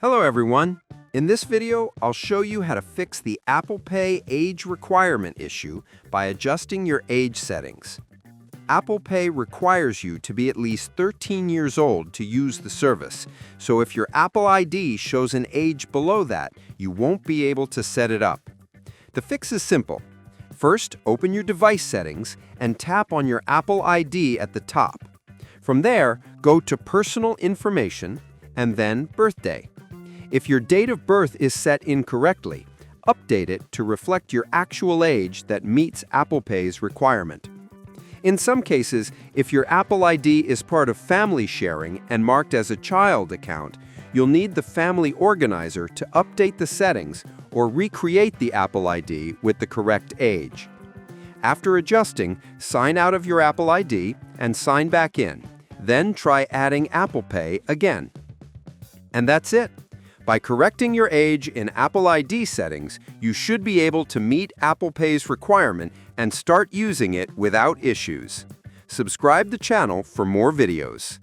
Hello everyone. In this video, I'll show you how to fix the Apple Pay age requirement issue by adjusting your age settings. Apple Pay requires you to be at least 13 years old to use the service, so if your Apple ID shows an age below that, you won't be able to set it up. The fix is simple. First, open your device settings and tap on your Apple ID at the top. From there, go to Personal Information and then Birthday. If your date of birth is set incorrectly, update it to reflect your actual age that meets Apple Pay's requirement. In some cases, if your Apple ID is part of family sharing and marked as a child account, you'll need the family organizer to update the settings or recreate the Apple ID with the correct age. After adjusting, sign out of your Apple ID and sign back in. Then try adding Apple Pay again. And that's it. By correcting your age in Apple ID settings, you should be able to meet Apple Pay's requirement and start using it without issues. Subscribe the channel for more videos.